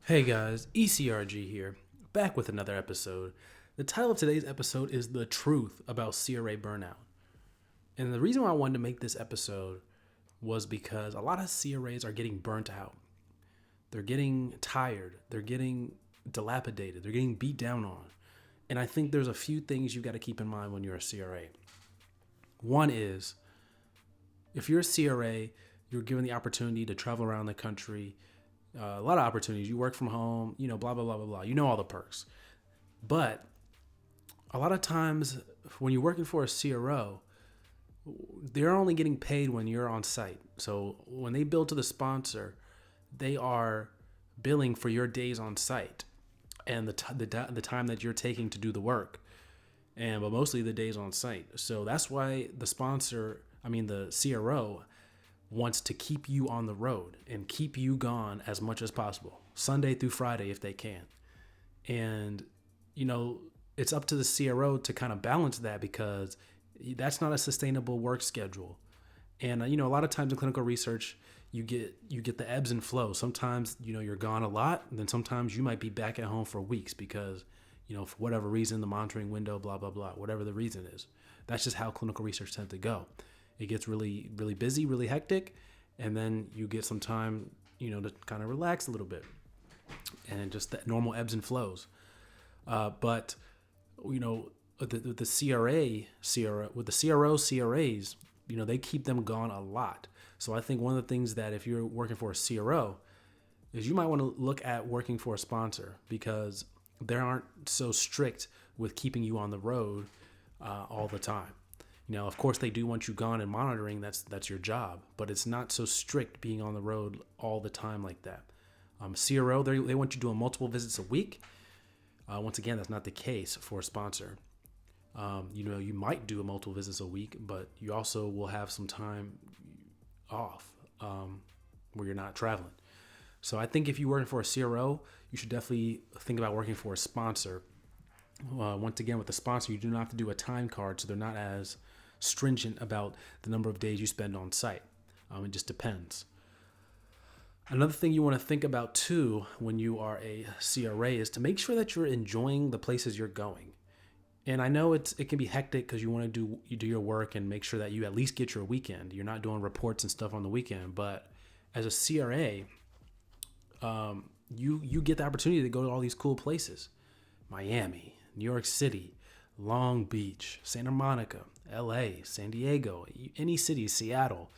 Hey guys, ECRG here, back with another episode. The title of today's episode is The Truth About CRA Burnout. And the reason why I wanted to make this episode was because a lot of CRAs are getting burnt out. They're getting tired, they're getting dilapidated, they're getting beat down on. And I think there's a few things you got to keep in mind when you're a CRA. One is, if you're a CRA, you're given the opportunity to travel around the country. A lot of opportunities. You work from home, blah, blah, blah, blah, blah. You know all the perks. But a lot of times when you're working for a CRO, they're only getting paid when you're on site. So when they bill to the sponsor, they are billing for your days on site and the time that you're taking to do the work, but mostly the days on site. So that's why the CRO wants to keep you on the road and keep you gone as much as possible, Sunday through Friday if they can. And, it's up to the CRO to kind of balance that, because that's not a sustainable work schedule. And, a lot of times in clinical research, you get the ebbs and flows. Sometimes, you're gone a lot, and then sometimes you might be back at home for weeks because, for whatever reason, the monitoring window, blah, blah, blah, whatever the reason is. That's just how clinical research tends to go. It gets really, really busy, really hectic, and then you get some time, to kind of relax a little bit, and just that normal ebbs and flows. But the CRA with the CRAs, they keep them gone a lot. So I think one of the things that if you're working for a CRO is you might want to look at working for a sponsor, because they aren't so strict with keeping you on the road all the time. Of course, they do want you gone and monitoring. That's your job, but it's not so strict being on the road all the time like that. CRO, they want you doing multiple visits a week. Once again, that's not the case for a sponsor. You might do multiple visits a week, but you also will have some time off where you're not traveling. So I think if you're working for a CRO, you should definitely think about working for a sponsor. Once again, with a sponsor, you do not have to do a time card, so they're not as stringent about the number of days you spend on site. It just depends. Another thing you want to think about too when you are a CRA is to make sure that you're enjoying the places you're going. And I know it can be hectic because you want to do your work and make sure that you at least get your weekend. You're not doing reports and stuff on the weekend, but as a CRA, you get the opportunity to go to all these cool places: Miami, New York City, Long Beach, Santa Monica, LA, San Diego, any city, Seattle,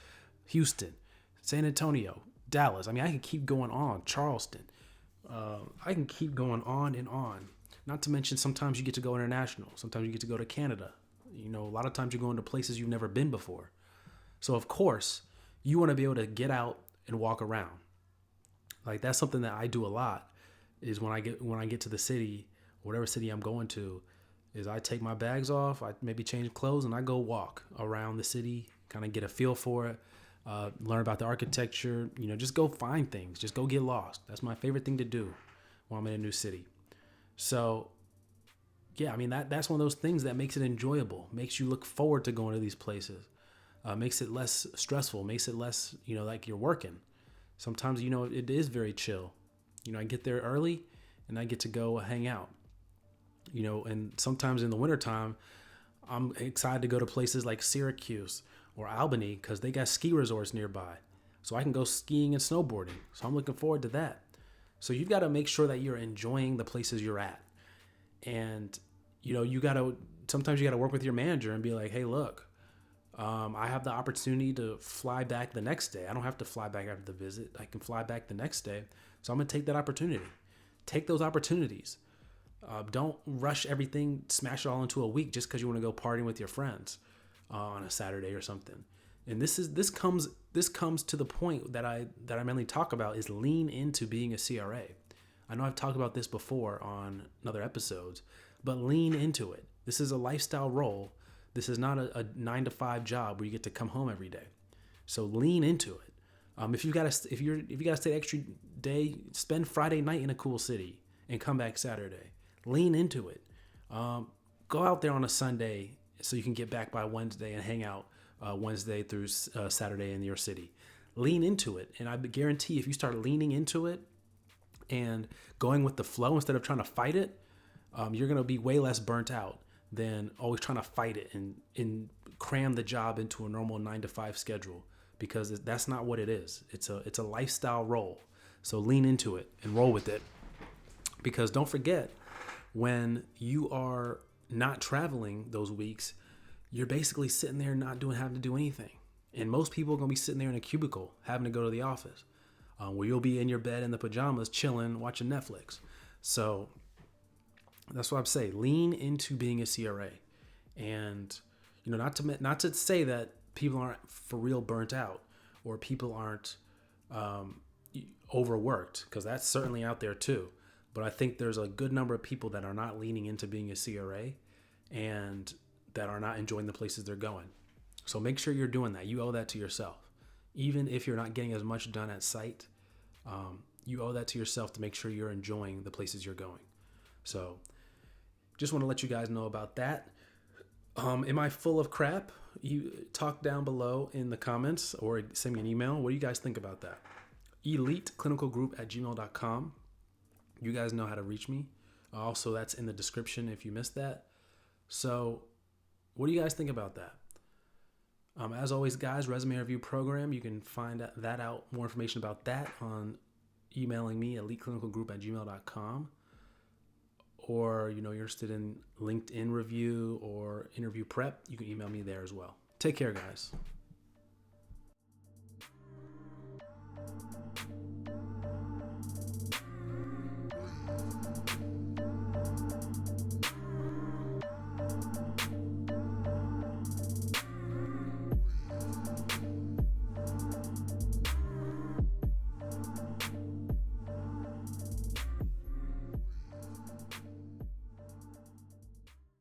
Houston, San Antonio, Dallas. I can keep going on, Charleston. I can keep going on and on. Not to mention, sometimes you get to go international. Sometimes you get to go to Canada. A lot of times you're going to places you've never been before. So of course, you want to be able to get out and walk around. Like, that's something that I do a lot, is when I get to the city, whatever city I'm going to, is I take my bags off, I maybe change clothes, and I go walk around the city, kind of get a feel for it, learn about the architecture, just go find things, just go get lost. That's my favorite thing to do when I'm in a new city. So, yeah, that's one of those things that makes it enjoyable, makes you look forward to going to these places, makes it less stressful, makes it less, like you're working. Sometimes, it is very chill. I get there early and I get to go hang out. And sometimes in the wintertime, I'm excited to go to places like Syracuse or Albany because they got ski resorts nearby. So I can go skiing and snowboarding. So I'm looking forward to that. So you've got to make sure that you're enjoying the places you're at. And, sometimes you got to work with your manager and be like, hey, look, I have the opportunity to fly back the next day. I don't have to fly back after the visit. I can fly back the next day. So I'm going to take that opportunity. Take those opportunities. Don't rush everything, smash it all into a week just because you want to go partying with your friends on a Saturday or something. And this comes to the point that I mainly talk about, is lean into being a CRA. I know I've talked about this before on other episodes, but lean into it. This is a lifestyle role. This is not a 9-to-5 job where you get to come home every day. So lean into it. If you gotta stay extra day, spend Friday night in a cool city and come back Saturday. Lean into it. Go out there on a Sunday so you can get back by Wednesday and hang out Wednesday through Saturday in your city. Lean into it. And I guarantee if you start leaning into it, and going with the flow instead of trying to fight it, you're going to be way less burnt out than always trying to fight it and cram the job into a normal 9 to 5 schedule, because that's not what it is. It's a lifestyle role. So lean into it and roll with it, because don't forget, when you are not traveling those weeks, you're basically sitting there not having to do anything. And most people are going to be sitting there in a cubicle having to go to the office, where you'll be in your bed in the pajamas, chilling, watching Netflix. So that's what I'm saying. Lean into being a CRA, and not to say that people aren't for real burnt out or people aren't overworked, because that's certainly out there too. But I think there's a good number of people that are not leaning into being a CRA and that are not enjoying the places they're going. So make sure you're doing that. You owe that to yourself. Even if you're not getting as much done at site, you owe that to yourself to make sure you're enjoying the places you're going. So just want to let you guys know about that. Am I full of crap? You talk down below in the comments or send me an email. What do you guys think about that? eliteclinicalgroup@gmail.com. You guys know how to reach me. Also, that's in the description if you missed that. So what do you guys think about that? As always, guys, resume review program. You can find that out, more information about that, on emailing me at eliteclinicalgroup@gmail.com. Or, you're interested in LinkedIn review or interview prep, you can email me there as well. Take care, guys.